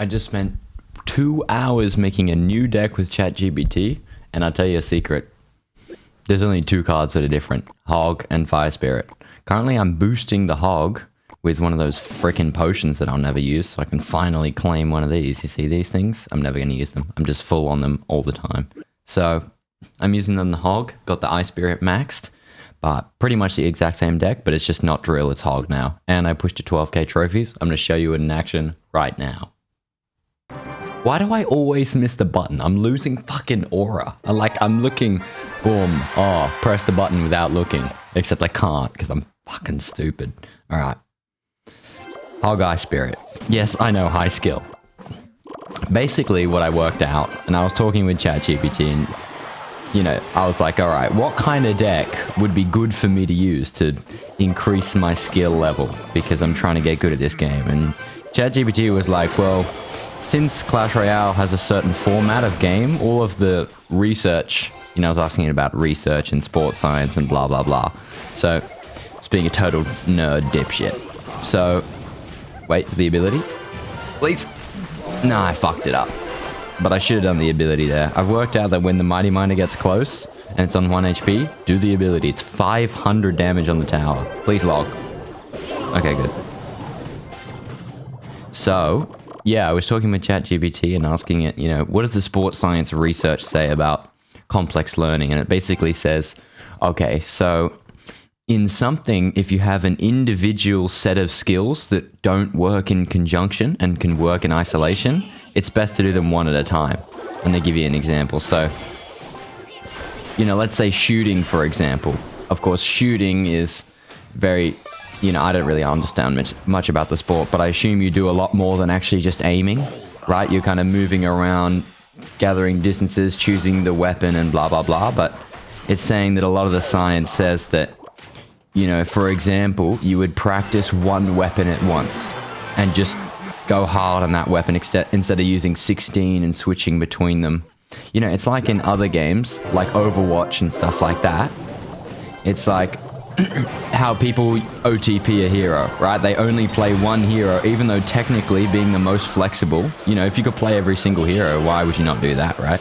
I just spent 2 hours making a new deck with ChatGPT, and I'll tell you a secret. There's only 2 cards that are different, Hog and Fire Spirit. Currently, I'm boosting the Hog with one of those freaking potions that I'll never use, so I can finally claim one of these. You see these things? I'm never going to use them. I'm just full on them all the time. So, I'm using them the Hog, got the Ice Spirit maxed, but pretty much the exact same deck, but it's just not Drill, it's Hog now. And I pushed to 12k trophies. I'm going to show you it in action right now. Why do I always miss the button? I'm losing fucking aura. I'm looking, boom, oh, press the button without looking. Except I can't, because I'm fucking stupid. Alright. Hog Ice Spirit. Yes, I know, high skill. Basically, what I worked out, and I was talking with ChatGPT, and, you know, I was like, alright, what kind of deck would be good for me to use to increase my skill level? Because I'm trying to get good at this game. And ChatGPT was like, well, since Clash Royale has a certain format of game, all of the research, you know, I was asking it about research and sports science and blah, blah, blah. So, it's being a total nerd dipshit. So, wait for the ability. Please. Nah, I fucked it up. But I should have done the ability there. I've worked out that when the Mighty Miner gets close, and it's on 1 HP, do the ability. It's 500 damage on the tower. Please log. Okay, good. So, yeah, I was talking with ChatGPT and asking it, you know, what does the sports science research say about complex learning? And it basically says, okay, so in something, if you have an individual set of skills that don't work in conjunction and can work in isolation, it's best to do them one at a time. And they give you an example. So, you know, let's say shooting, for example. Of course, shooting is very, you know, I don't really understand much about the sport, but I assume you do a lot more than actually just aiming, right? You're kind of moving around, gathering distances, choosing the weapon and blah, blah, blah. But it's saying that a lot of the science says that, you know, for example, you would practice one weapon at once and just go hard on that weapon instead of using 16 and switching between them. You know, it's like in other games, like Overwatch and stuff like that. It's like how people OTP a hero, right? They only play one hero, even though technically being the most flexible, you know, if you could play every single hero, why would you not do that, right?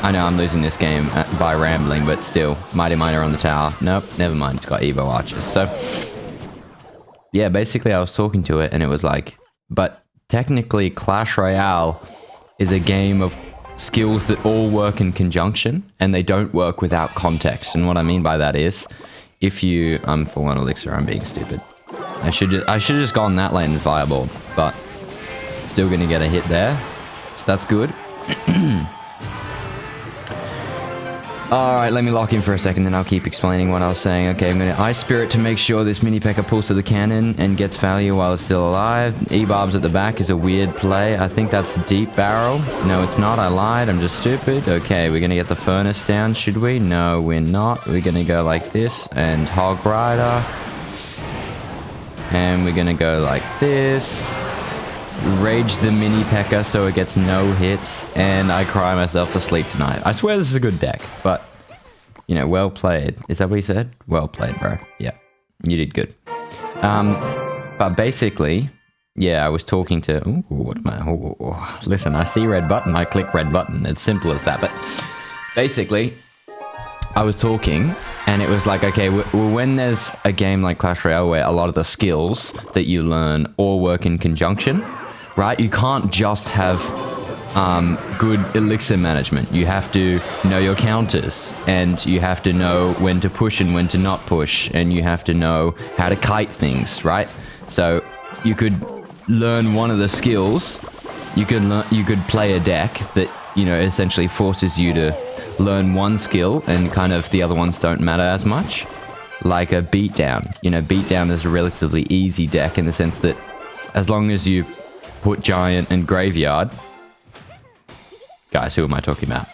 I know I'm losing this game by rambling, but still, Mighty Miner on the tower. Nope, never mind, it's got Evo Archers. So, yeah, basically I was talking to it and it was like, but technically Clash Royale is a game of skills that all work in conjunction and they don't work without context. And what I mean by that is, if you, I'm full on elixir, I'm being stupid. I should have just gone that lane and fireball, but still gonna get a hit there. So that's good. Alright, let me lock in for a second, then I'll keep explaining what I was saying. Okay, I'm going to Ice Spirit to make sure this mini P.E.K.K.A pulls to the cannon and gets value while it's still alive. E-Barbs at the back is a weird play. I think that's Deep Barrel. No, it's not. I lied. I'm just stupid. Okay, we're going to get the Furnace down, should we? No, we're not. We're going to go like this and Hog Rider. And we're going to go like this. Rage the mini P.E.K.K.A so it gets no hits, and I cry myself to sleep tonight. I swear this is a good deck, but, you know, well played. Is that what he said? Well played, bro. Yeah, you did good. But basically, yeah, I was talking to... Ooh, what am I... Ooh, listen, I see red button, I click red button. It's simple as that, but basically, I was talking, and it was like, okay, when there's a game like Clash Royale where a lot of the skills that you learn all work in conjunction, right? You can't just have good elixir management. You have to know your counters, and you have to know when to push and when to not push, and you have to know how to kite things, right? So you could learn one of the skills. You could play a deck that, you know, essentially forces you to learn one skill, and kind of the other ones don't matter as much. Like a Beatdown. You know, Beatdown is a relatively easy deck in the sense that as long as you put Giant and Graveyard... Guys, who am I talking about?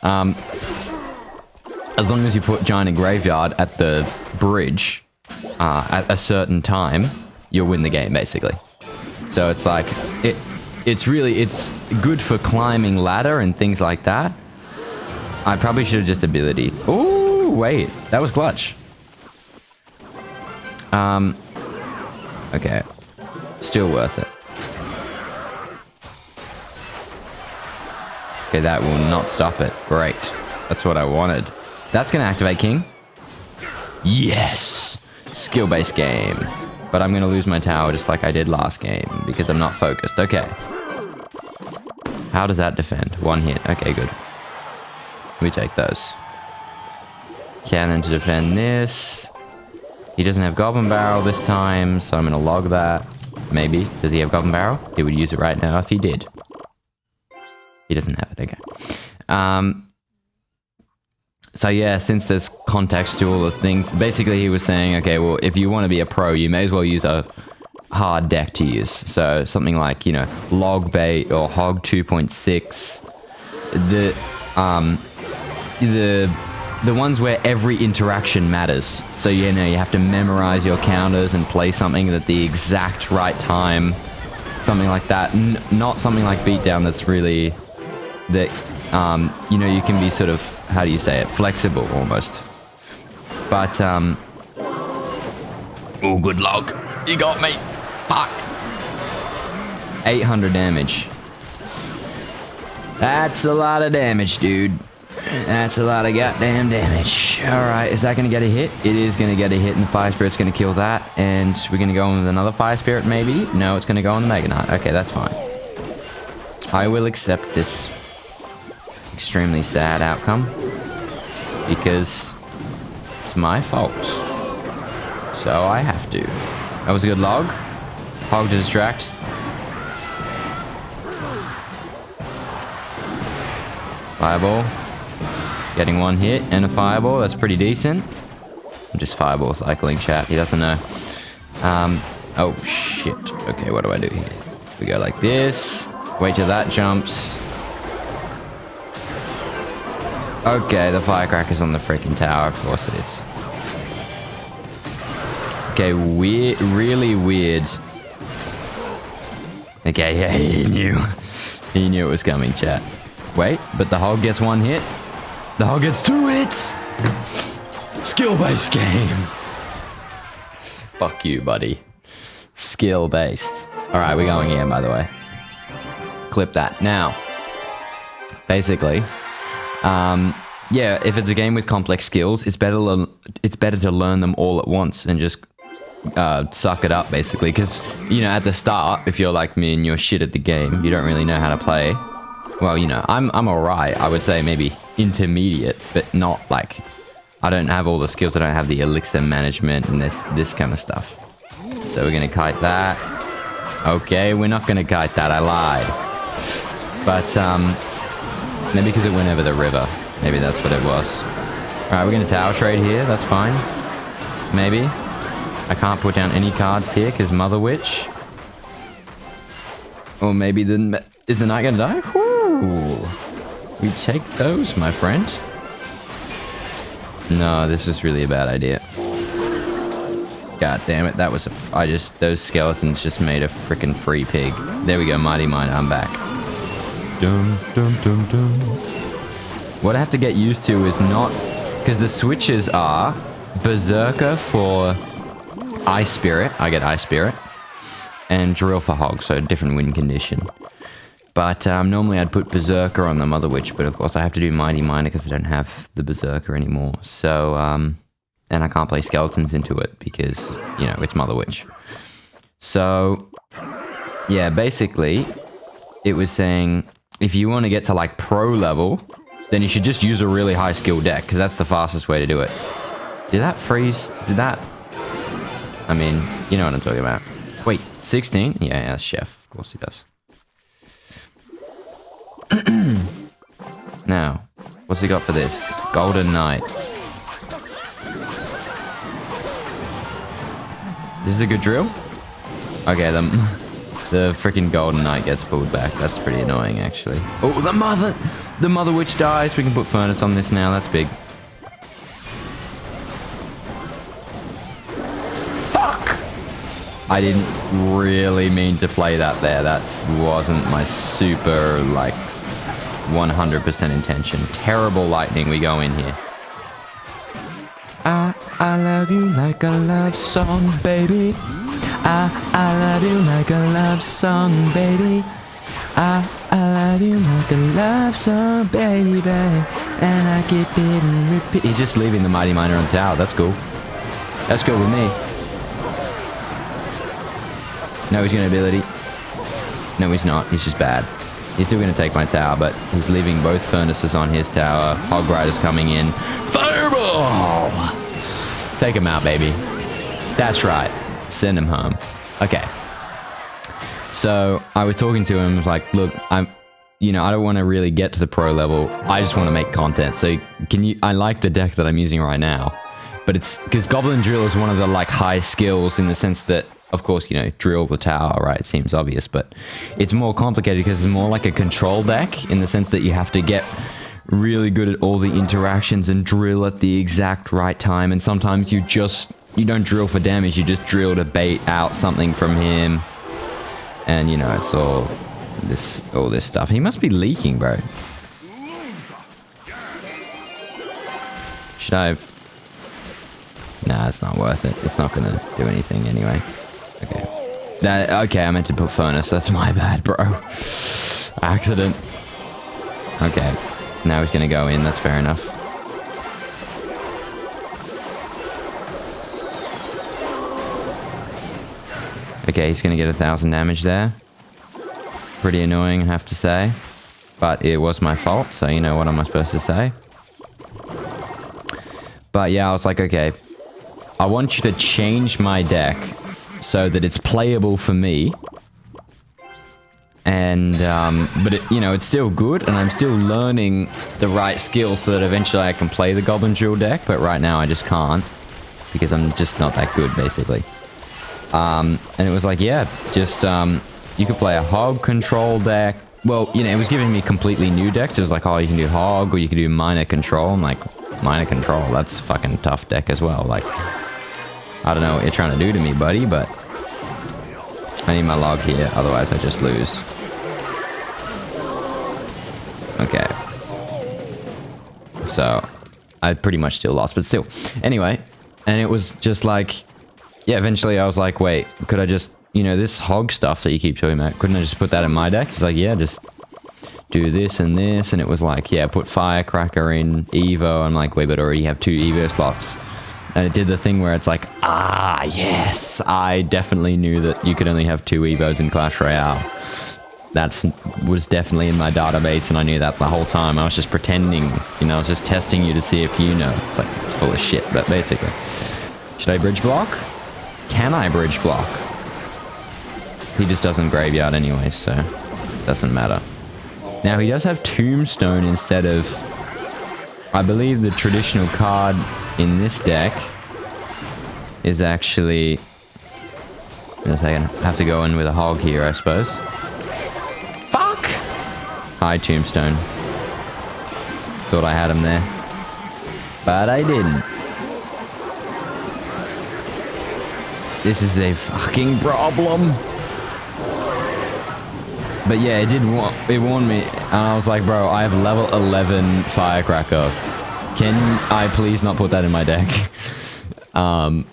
As long as you put Giant and Graveyard at the bridge at a certain time, you'll win the game, basically. So it's like... It's good for climbing ladder and things like that. I probably should have just ability. Ooh, wait. That was clutch. Okay. Still worth it. Okay, that will not stop it. Great. That's what I wanted. That's going to activate King. Yes! Skill-based game. But I'm going to lose my tower just like I did last game because I'm not focused. Okay. How does that defend? One hit. Okay, good. We take those. Cannon to defend this. He doesn't have Goblin Barrel this time, so I'm going to log that. Maybe. Does he have Goblin Barrel? He would use it right now if he did. He doesn't have it. Okay. So yeah, since there's context to all the things, basically he was saying, okay, well, if you want to be a pro, you may as well use a hard deck to use. So something like, you know, Log Bait or Hog 2.6. The ones where every interaction matters. So, you know, you have to memorize your counters and play something at the exact right time. Something like that. Not something like Beatdown that's really... that, you know, you can be sort of... how do you say it? Flexible, almost. But, oh, good luck. You got me. Fuck. 800 damage. That's a lot of damage, dude. That's a lot of goddamn damage. Alright, is that going to get a hit? It is going to get a hit, and the Fire Spirit's going to kill that. And we're going to go on with another Fire Spirit, maybe? No, it's going to go on the Mega Knight. Okay, that's fine. I will accept this extremely sad outcome. Because it's my fault. So I have to. That was a good log. Hog to distract. Fireball. Getting one hit and a fireball. That's pretty decent. I'm just fireball cycling, chat. He doesn't know. Oh, shit. Okay, what do I do here? We go like this. Wait till that jumps. Okay, the firecracker's on the freaking tower. Of course it is. Okay, weird. Really weird. Okay, yeah, he knew. He knew it was coming, chat. Wait, but the hog gets one hit. The hog gets 2 hits! Skill-based game. Fuck you, buddy. Skill-based. Alright, we're going again, by the way. Clip that. Now, basically, yeah, if it's a game with complex skills, it's better to learn them all at once and just suck it up, basically. Because, you know, at the start, if you're like me and you're shit at the game, you don't really know how to play. Well, you know, I'm alright. I would say maybe intermediate, but not like... I don't have all the skills. I don't have the elixir management and this kind of stuff. So we're going to kite that. Okay, we're not going to kite that. I lied. But, maybe because it went over the river. Maybe that's what it was. Alright, we're going to tower trade here. That's fine. Maybe. I can't put down any cards here because Mother Witch. Or maybe is the knight going to die? Whoo! We take those, my friend. No, this is really a bad idea. God damn it, that was those skeletons just made a freaking free pig. There we go, Mighty Miner, I'm back. Dum, dum, dum, dum. What I have to get used to is not... because the switches are Berserker for Ice Spirit. I get Ice Spirit. And Drill for Hog, so different win condition. But normally I'd put Berserker on the Mother Witch, but of course I have to do Mighty Miner because I don't have the Berserker anymore. So, and I can't play Skeletons into it because, you know, it's Mother Witch. So, yeah, basically, it was saying if you want to get to like pro level, then you should just use a really high skill deck because that's the fastest way to do it. Did that freeze? Did that... I mean, you know what I'm talking about. Wait, 16? Yeah, that's Chef. Of course he does. Now, what's he got for this? Golden Knight. Is this a good drill? Okay, the freaking Golden Knight gets pulled back. That's pretty annoying, actually. Oh, the Mother Witch dies. We can put Furnace on this now. That's big. Fuck! I didn't really mean to play that there. That wasn't my super, like... 100% intention. Terrible lightning, we go in here. I love you like a love song, baby. I love you like a love song, baby. I I didn't want the love song, baby, and I keep it in repeat. He's just leaving the Mighty Miner on the tower. That's cool. That's good with me. No, he's gonna ability. No, he's not. He's just bad. He's still gonna take my tower, but he's leaving both furnaces on his tower. Hog Rider's coming in. Fireball! Take him out, baby. That's right. Send him home. Okay. So I was talking to him, like, look, I don't want to really get to the pro level. I just want to make content. So I like the deck that I'm using right now, but it's because Goblin Drill is one of the like high skills in the sense that, of course, drill the tower, right? It seems obvious, but it's more complicated because it's more like a control deck in the sense that you have to get really good at all the interactions and drill at the exact right time. And sometimes you don't drill for damage, you just drill to bait out something from him. And it's all this stuff. He must be leaking, bro. Should I? Nah, it's not worth it. It's not gonna do anything anyway. Okay. Okay, I meant to put furnace. That's my bad, bro. Accident. Okay. Now he's gonna go in. That's fair enough. Okay, he's gonna get 1,000 damage there. Pretty annoying, I have to say. But it was my fault, so what am I supposed to say? But yeah, I was like, okay, I want you to change my deck so that it's playable for me. And, but it's still good, and I'm still learning the right skills so that eventually I can play the Goblin Drill deck, but right now I just can't. Because I'm just not that good, basically. And it was like, yeah, just, you could play a hog control deck. Well, it was giving me completely new decks. It was like, oh, you can do hog, or you can do miner control. I'm like, miner control, that's a fucking tough deck as well. Like, I don't know what you're trying to do to me, buddy, but I need my log here, otherwise I just lose. Okay. So, I pretty much still lost, but still. Anyway, and it was just like, yeah, eventually I was like, wait, could I just, this hog stuff that you keep talking about, couldn't I just put that in my deck? He's like, yeah, just do this and this. And it was like, yeah, put Firecracker in Evo. I'm like, wait, but I already have 2 Evo slots. And it did the thing where it's like, ah, yes, I definitely knew that you could only have 2 Evos in Clash Royale. That was definitely in my database, and I knew that the whole time. I was just pretending, I was just testing you to see if you know. It's like, it's full of shit, but basically. Should I bridge block? Can I bridge block? He just doesn't graveyard anyway, so it doesn't matter. Now, he does have Tombstone instead of, I believe the traditional card in this deck is actually, in a second, I have to go in with a hog here, I suppose. Fuck! Hi, Tombstone. Thought I had him there. But I didn't. This is a fucking problem. But yeah, it warned me, and I was like, bro, I have level 11 Firecracker. Can I please not put that in my deck? And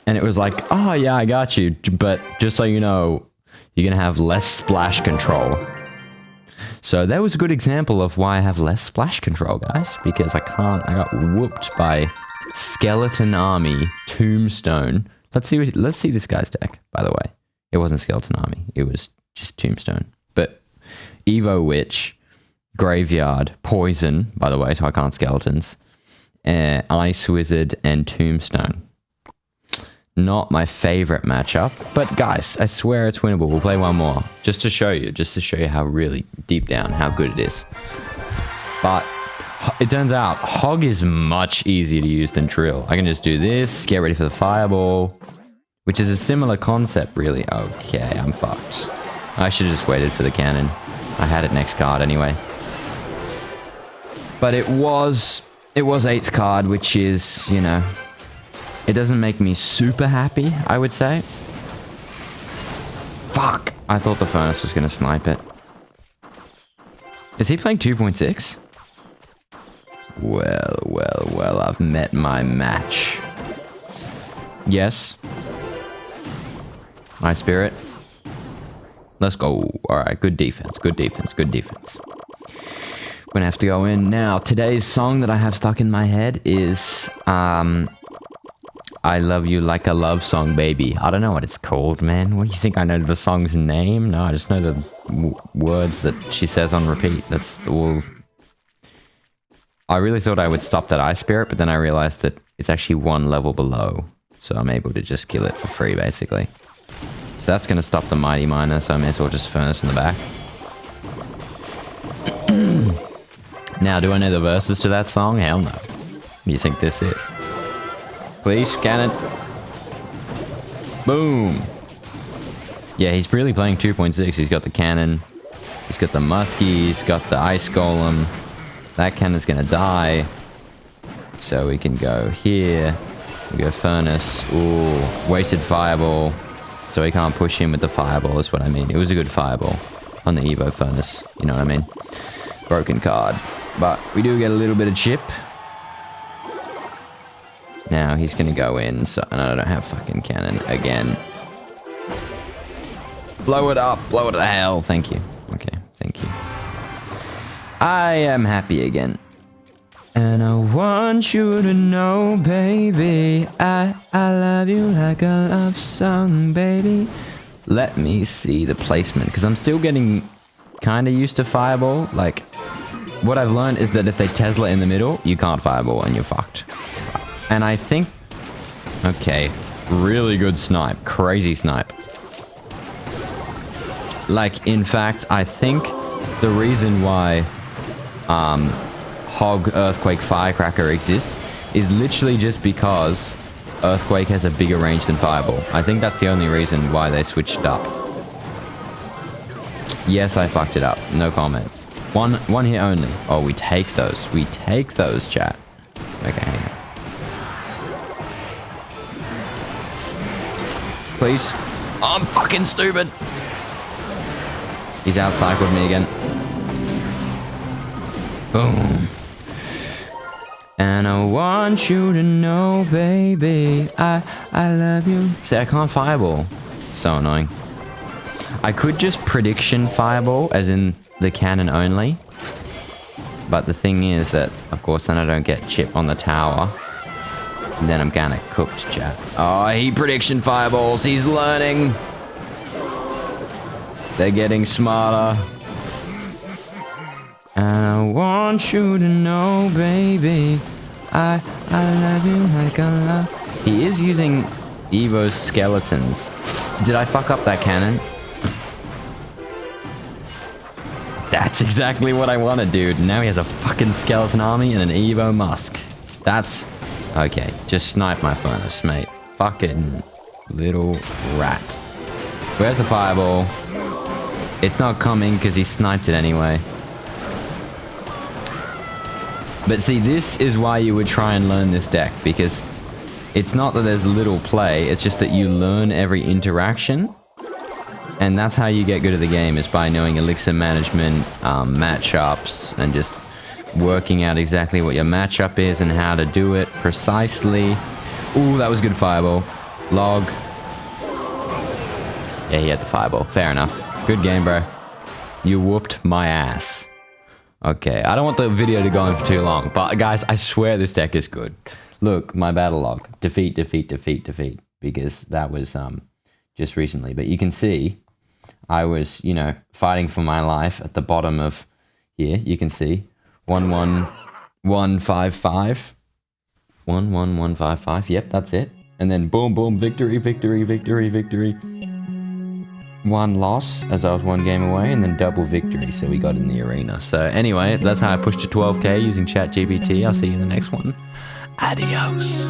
it was like, oh yeah, I got you, but just so you know, you're gonna have less splash control. So that was a good example of why I have less splash control, guys, because I got whooped by Skeleton Army, Tombstone. Let's see this guy's deck, by the way. It wasn't Skeleton Army, it was just Tombstone. But Evo Witch, Graveyard, Poison, by the way, so I can't skeletons, Ice Wizard, and Tombstone. Not my favorite matchup, but guys, I swear it's winnable. We'll play one more, just to show you how really deep down, how good it is. But it turns out Hog is much easier to use than Drill. I can just do this, get ready for the Fireball, which is a similar concept, really. Okay, I'm fucked. I should have just waited for the cannon. I had it next card anyway. But it was 8th card, which is, it doesn't make me super happy, I would say. Fuck! I thought the Furnace was going to snipe it. Is he playing 2.6? Well, I've met my match. Yes. My spirit. Let's go. All right, good defense, good defense, good defense. We're gonna have to go in now. Today's song that I have stuck in my head is I Love You Like a Love Song, Baby. I don't know what it's called, man. What do you think? I know the song's name? No, I just know the words that she says on repeat. That's all. I really thought I would stop that Ice Spirit, but then I realized that it's actually one level below. So I'm able to just kill it for free, basically. So that's going to stop the Mighty Miner, so I may as well just Furnace in the back. Now, do I know the verses to that song? Hell no. What do you think this is? Please, cannon. Boom. Yeah, he's really playing 2.6. He's got the cannon. He's got the muskie. He's got the ice golem. That cannon's gonna die. So we can go here. We go furnace. Ooh, wasted fireball. So we can't push him with the fireball is what I mean. It was a good fireball on the Evo furnace. You know what I mean? Broken card. But we do get a little bit of chip. Now he's gonna go in, so and I don't have fucking cannon again. Blow it up, blow it to hell. Thank you. Okay, thank you. I am happy again. And I want you to know, baby, I love you like a love song, baby. Let me see the placement, because I'm still getting kind of used to fireball. Like, what I've learned is that if they Tesla in the middle, you can't fireball and you're fucked. And I think... Okay. Really good snipe. Crazy snipe. Like, in fact, I think the reason why Hog, Earthquake, Firecracker exists is literally just because Earthquake has a bigger range than Fireball. I think that's the only reason why they switched up. Yes, I fucked it up. No comment. One hit only. Oh, we take those. We take those, chat. Okay, hang on. Please. Oh, I'm fucking stupid. He's outcycled me again. Boom. And I want you to know, baby, I love you. See, I can't fireball. So annoying. I could just prediction fireball, as in the cannon only. But the thing is that, of course, then I don't get chip on the tower. And then I'm kinda cooked, chat. Oh, he prediction fireballs. He's learning. They're getting smarter. And I want you to know, baby, I love you like I love... He is using Evo's skeletons. Did I fuck up that cannon? That's exactly what I wanted, dude. Now he has a fucking skeleton army and an Evo Musk. That's... Okay, just snipe my furnace, mate. Fucking little rat. Where's the fireball? It's not coming because he sniped it anyway. But see, this is why you would try and learn this deck, because it's not that there's little play, it's just that you learn every interaction. And that's how you get good at the game, is by knowing elixir management, matchups, and just working out exactly what your matchup is and how to do it precisely. Ooh, that was good fireball. Log. Yeah, he had the fireball. Fair enough. Good game, bro. You whooped my ass. Okay, I don't want the video to go on for too long, but guys, I swear this deck is good. Look, my battle log. Defeat, defeat, defeat, defeat. Because that was just recently. But you can see, I was, you know, fighting for my life at the bottom of here. You can see 11155. 11155. Yep, that's it. And then boom, boom, victory, victory, victory, victory. One loss as I was one game away, and then double victory, so we got in the arena. So anyway, that's how I pushed to 12k using ChatGPT. I'll see you in the next one. Adios.